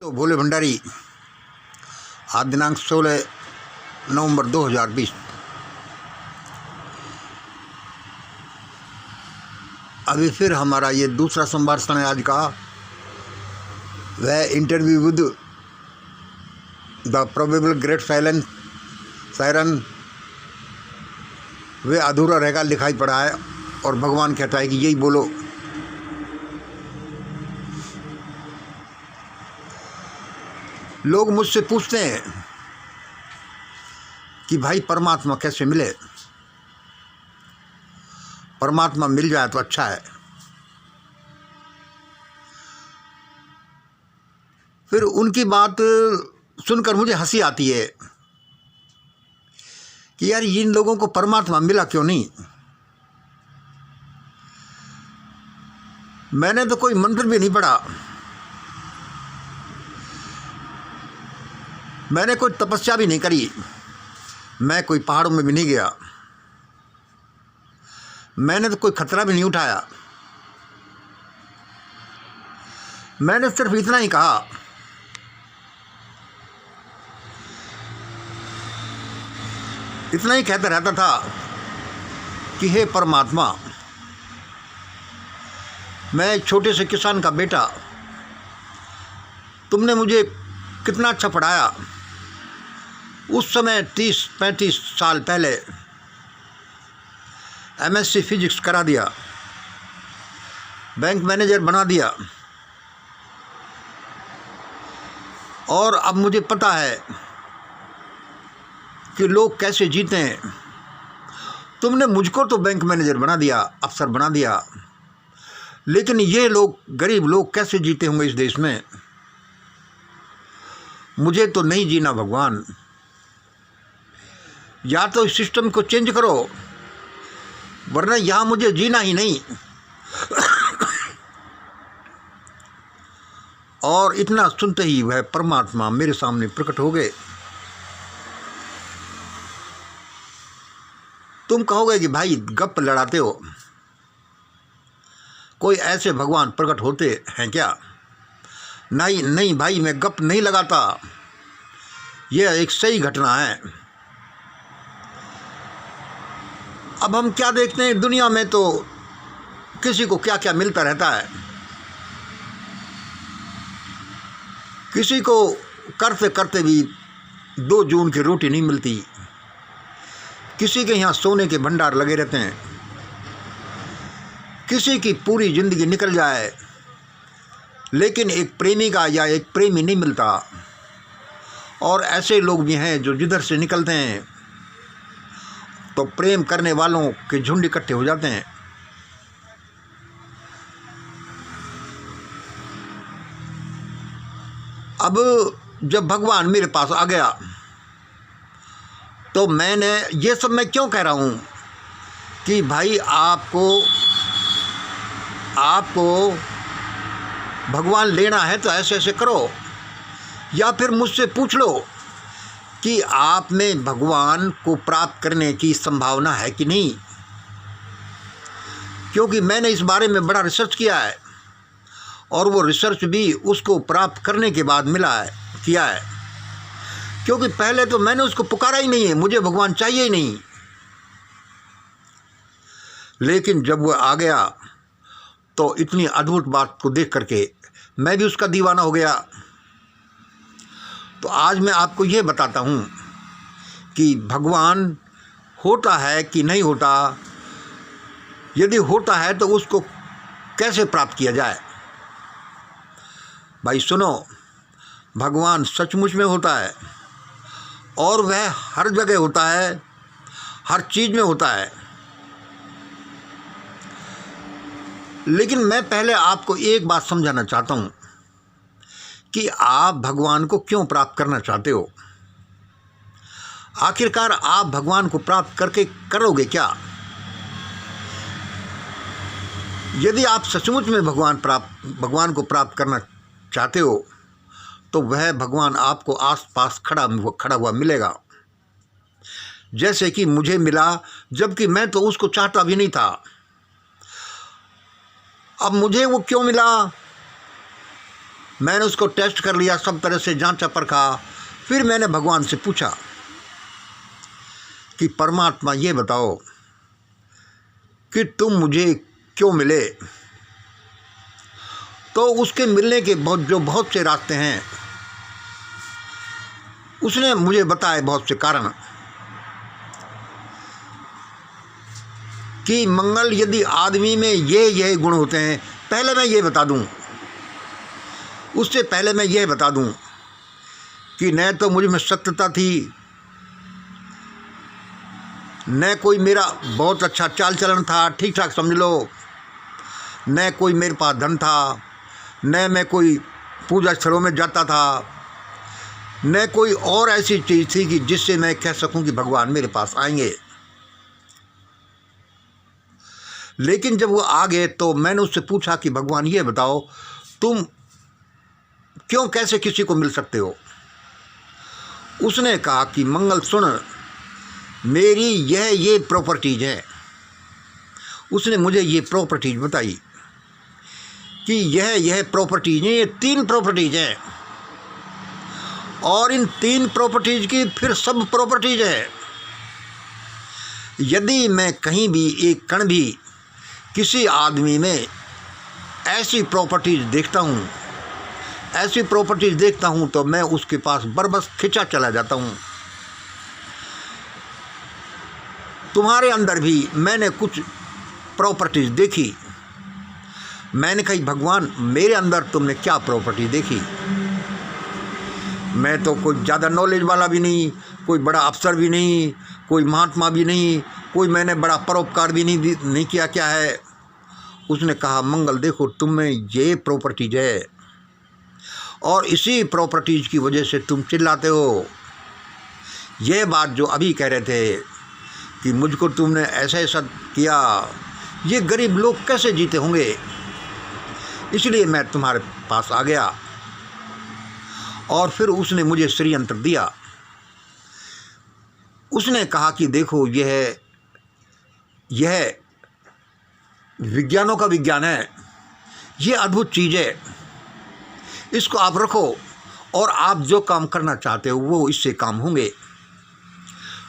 तो भोले भंडारी आज दिनांक 16 नवंबर 2020। अभी फिर हमारा ये दूसरा संभाषण है आज का। वह interview with the probable great siren वे अधूरा रहेगा, लिखाई पड़ा है और भगवान कहता है कि यही बोलो। लोग मुझसे पूछते हैं कि भाई परमात्मा कैसे मिले। परमात्मा मिल जाए तो अच्छा है। फिर उनकी बात सुनकर मुझे हंसी आती है कि यार इन लोगों को परमात्मा मिला क्यों नहीं। मैंने तो कोई मंत्र भी नहीं पढ़ा, मैंने कोई तपस्या भी नहीं करी, मैं कोई पहाड़ों में भी नहीं गया, मैंने तो कोई खतरा भी नहीं उठाया। मैंने सिर्फ इतना ही कहा इतना ही कहता रहता था कि हे परमात्मा, मैं एक छोटे से किसान का बेटा, तुमने मुझे कितना अच्छा पढ़ाया। उस समय 30-35 साल पहले MSc फिजिक्स करा दिया, बैंक मैनेजर बना दिया, और अब मुझे पता है कि लोग कैसे जीते हैं। तुमने मुझको तो बैंक मैनेजर बना दिया, अफसर बना दिया, लेकिन ये लोग, गरीब लोग कैसे जीते होंगे इस देश में। मुझे तो नहीं जीना भगवान। या तो इस सिस्टम को चेंज करो, वरना यहाँ मुझे जीना ही नहीं। और इतना सुनते ही वह परमात्मा मेरे सामने प्रकट हो गए। तुम कहोगे कि भाई गप लड़ाते हो, कोई ऐसे भगवान प्रकट होते हैं क्या। नहीं नहीं भाई, मैं गप नहीं लगाता, यह एक सही घटना है। अब हम क्या देखते हैं दुनिया में, तो किसी को क्या क्या मिलता रहता है। किसी को करते करते भी 2 जून की रोटी नहीं मिलती, किसी के यहाँ सोने के भंडार लगे रहते हैं, किसी की पूरी जिंदगी निकल जाए लेकिन एक प्रेमिका या एक प्रेमी नहीं मिलता। और ऐसे लोग भी हैं जो जिधर से निकलते हैं तो प्रेम करने वालों के झुंड इकट्ठे हो जाते हैं। अब जब भगवान मेरे पास आ गया तो मैंने ये सब मैं क्यों कह रहा हूँ कि भाई आपको भगवान लेना है तो ऐसे ऐसे करो, या फिर मुझसे पूछ लो कि आप में भगवान को प्राप्त करने की संभावना है कि नहीं। क्योंकि मैंने इस बारे में बड़ा रिसर्च किया है, और वो रिसर्च भी उसको प्राप्त करने के बाद किया है। क्योंकि पहले तो मैंने उसको पुकारा ही नहीं है, मुझे भगवान चाहिए ही नहीं। लेकिन जब वो आ गया तो इतनी अद्भुत बात को देख करके मैं भी उसका दीवाना हो गया। तो आज मैं आपको ये बताता हूँ कि भगवान होता है कि नहीं होता। यदि होता है तो उसको कैसे प्राप्त किया जाए। भाई सुनो, भगवान सचमुच में होता है, और वह हर जगह होता है, हर चीज़ में होता है। लेकिन मैं पहले आपको एक बात समझाना चाहता हूँ कि आप भगवान को क्यों प्राप्त करना चाहते हो। आखिरकार आप भगवान को प्राप्त करके करोगे क्या। यदि आप सचमुच में भगवान को प्राप्त करना चाहते हो तो वह भगवान आपको आसपास खड़ा हुआ मिलेगा। जैसे कि मुझे मिला, जबकि मैं तो उसको चाहता भी नहीं था। अब मुझे वो क्यों मिला, मैंने उसको टेस्ट कर लिया, सब तरह से जांचा परखा। फिर मैंने भगवान से पूछा कि परमात्मा ये बताओ कि तुम मुझे क्यों मिले। तो उसके मिलने के बहुत से रास्ते हैं, उसने मुझे बताए बहुत से कारण कि मंगल यदि आदमी में ये गुण होते हैं। पहले मैं ये बता दूं, उससे पहले मैं यह बता दूं कि न तो मुझ में सत्यता थी, न कोई मेरा बहुत अच्छा चाल चलन था, ठीक ठाक समझ लो, न कोई मेरे पास धन था, न मैं कोई पूजा स्थलों में जाता था, न कोई और ऐसी चीज़ थी कि जिससे मैं कह सकूं कि भगवान मेरे पास आएंगे। लेकिन जब वो आ गए तो मैंने उससे पूछा कि भगवान ये बताओ तुम क्यों कैसे किसी को मिल सकते हो। उसने कहा कि मंगल सुन, मेरी ये प्रॉपर्टीज है। उसने मुझे ये प्रॉपर्टीज बताई कि यह प्रॉपर्टीज है, ये 3 प्रॉपर्टीज हैं, और इन 3 प्रॉपर्टीज की फिर सब प्रॉपर्टीज है। यदि मैं कहीं भी एक कण भी किसी आदमी में ऐसी प्रॉपर्टीज देखता हूँ तो मैं उसके पास बरबस खिंचा चला जाता हूँ। तुम्हारे अंदर भी मैंने कुछ प्रॉपर्टीज देखी। मैंने कही भगवान मेरे अंदर तुमने क्या प्रॉपर्टी देखी। मैं तो कोई ज़्यादा नॉलेज वाला भी नहीं, कोई बड़ा अफसर भी नहीं, कोई महात्मा भी नहीं, कोई मैंने बड़ा परोपकार भी नहीं किया। क्या है? उसने कहा मंगल देखो तुम में ये प्रॉपर्टीज है, और इसी प्रॉपर्टीज की वजह से तुम चिल्लाते हो। ये बात जो अभी कह रहे थे कि मुझको तुमने ऐसा ऐसा किया, ये गरीब लोग कैसे जीते होंगे, इसलिए मैं तुम्हारे पास आ गया। और फिर उसने मुझे श्रीयंत्र दिया। उसने कहा कि देखो यह विज्ञानों का विज्ञान है, ये अद्भुत चीज़ है, इसको आप रखो और आप जो काम करना चाहते हो वो इससे काम होंगे।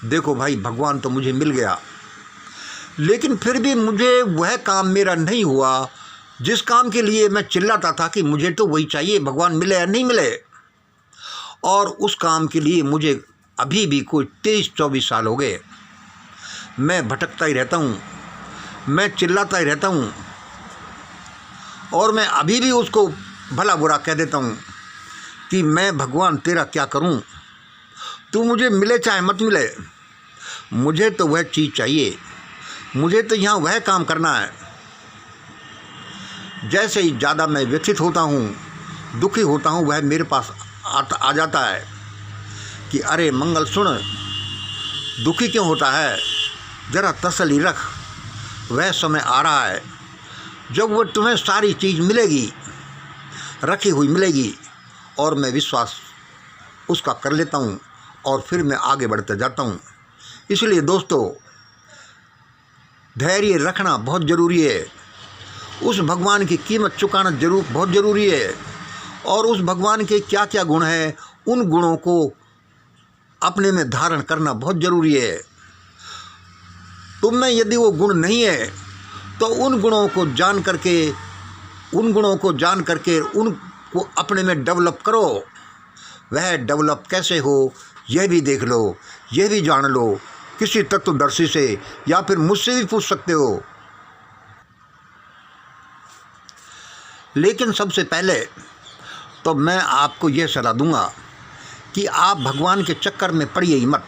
देखो भाई भगवान तो मुझे मिल गया, लेकिन फिर भी मुझे वह काम मेरा नहीं हुआ जिस काम के लिए मैं चिल्लाता था कि मुझे तो वही चाहिए, भगवान मिले या नहीं मिले। और उस काम के लिए मुझे अभी भी कोई 23-24 साल हो गए। मैं भटकता ही रहता हूँ, मैं चिल्लाता ही रहता हूँ, और मैं अभी भी उसको भला बुरा कह देता हूँ कि मैं भगवान तेरा क्या करूँ, तू मुझे मिले चाहे मत मिले, मुझे तो वह चीज़ चाहिए, मुझे तो यहाँ वह काम करना है। जैसे ही ज़्यादा मैं व्यथित होता हूँ, दुखी होता हूँ, वह मेरे पास आ जाता है कि अरे मंगल सुन, दुखी क्यों होता है, ज़रा तसल्ली रख, वह समय आ रहा है जब वो तुम्हें सारी चीज़ मिलेगी, रखी हुई मिलेगी, और मैं विश्वास उसका कर लेता हूँ और फिर मैं आगे बढ़ते जाता हूँ। इसलिए दोस्तों धैर्य रखना बहुत ज़रूरी है, उस भगवान की कीमत चुकाना बहुत ज़रूरी है, और उस भगवान के क्या क्या गुण हैं उन गुणों को अपने में धारण करना बहुत ज़रूरी है। तुम में यदि वो गुण नहीं है तो उन गुणों को जान करके उनको अपने में डेवलप करो। वह डेवलप कैसे हो यह भी देख लो, यह भी जान लो, किसी तत्वदर्शी से या फिर मुझसे भी पूछ सकते हो। लेकिन सबसे पहले तो मैं आपको यह सलाह दूंगा कि आप भगवान के चक्कर में पड़िए ही मत।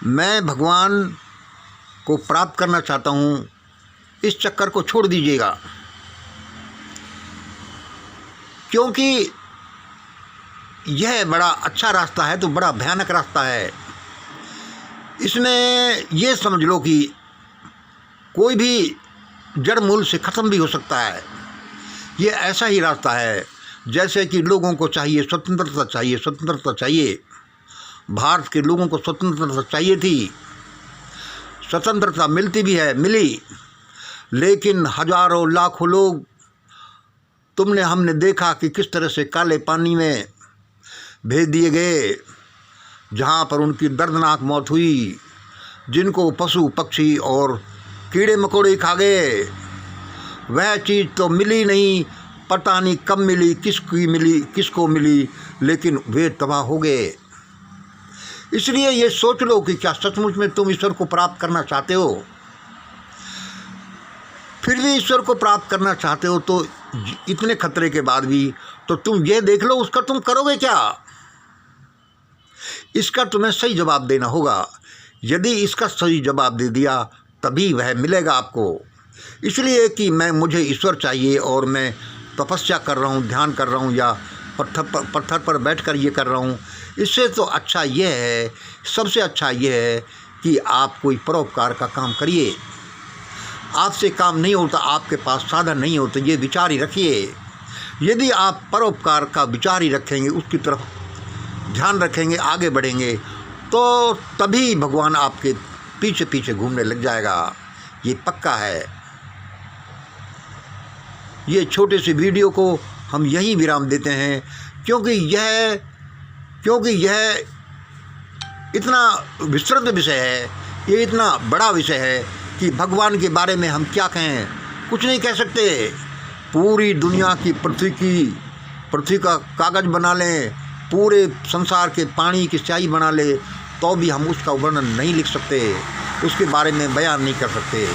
मैं भगवान को प्राप्त करना चाहता हूँ, इस चक्कर को छोड़ दीजिएगा, क्योंकि यह बड़ा अच्छा रास्ता है तो बड़ा भयानक रास्ता है। इसमें यह समझ लो कि कोई भी जड़ मूल से ख़त्म भी हो सकता है। ये ऐसा ही रास्ता है जैसे कि लोगों को चाहिए स्वतंत्रता चाहिए। भारत के लोगों को स्वतंत्रता चाहिए थी, स्वतंत्रता मिलती भी है, मिली, लेकिन हजारों लाखों लोग हमने देखा कि किस तरह से काले पानी में भेज दिए गए, जहाँ पर उनकी दर्दनाक मौत हुई, जिनको पशु पक्षी और कीड़े मकोड़े खा गए। वह चीज़ तो मिली नहीं, पता नहीं कब मिली, किसको मिली, लेकिन वे तबाह हो गए। इसलिए ये सोच लो कि क्या सचमुच में तुम ईश्वर को प्राप्त करना चाहते हो। फिर भी ईश्वर को प्राप्त करना चाहते हो तो इतने खतरे के बाद भी तो तुम ये देख लो उसका तुम करोगे क्या। इसका तुम्हें सही जवाब देना होगा। यदि इसका सही जवाब दे दिया तभी वह मिलेगा आपको। इसलिए कि मुझे ईश्वर चाहिए और मैं तपस्या कर रहा हूँ, ध्यान कर रहा हूँ, या पत्थर पर बैठकर ये कर रहा हूँ, इससे तो अच्छा ये है, सबसे अच्छा ये है कि आप कोई परोपकार का काम करिए। आपसे काम नहीं होता, आपके पास साधन नहीं होते, ये विचार ही रखिए। यदि आप परोपकार का विचार ही रखेंगे, उसकी तरफ ध्यान रखेंगे, आगे बढ़ेंगे, तो तभी भगवान आपके पीछे पीछे घूमने लग जाएगा। ये पक्का है। ये छोटे से वीडियो को हम यहीं विराम देते हैं, क्योंकि यह इतना विस्तृत विषय है, ये इतना बड़ा विषय है कि भगवान के बारे में हम क्या कहें, कुछ नहीं कह सकते। पूरी दुनिया की पृथ्वी का कागज़ बना लें, पूरे संसार के पानी की स्याही बना ले, तो भी हम उसका वर्णन नहीं लिख सकते, उसके बारे में बयान नहीं कर सकते।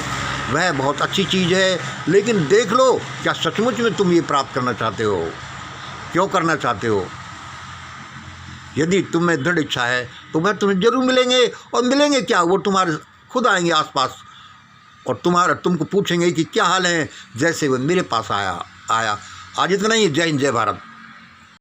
वह बहुत अच्छी चीज़ है, लेकिन देख लो क्या सचमुच में तुम ये प्राप्त करना चाहते हो, क्यों करना चाहते हो। यदि तुम्हें दृढ़ इच्छा है तो वह तुम्हें जरूर मिलेंगे। और मिलेंगे क्या, वो तुम्हारे खुद आएंगे आसपास और तुमको पूछेंगे कि क्या हाल है, जैसे वो मेरे पास आया। आज इतना ही। जय हिंद, जय भारत।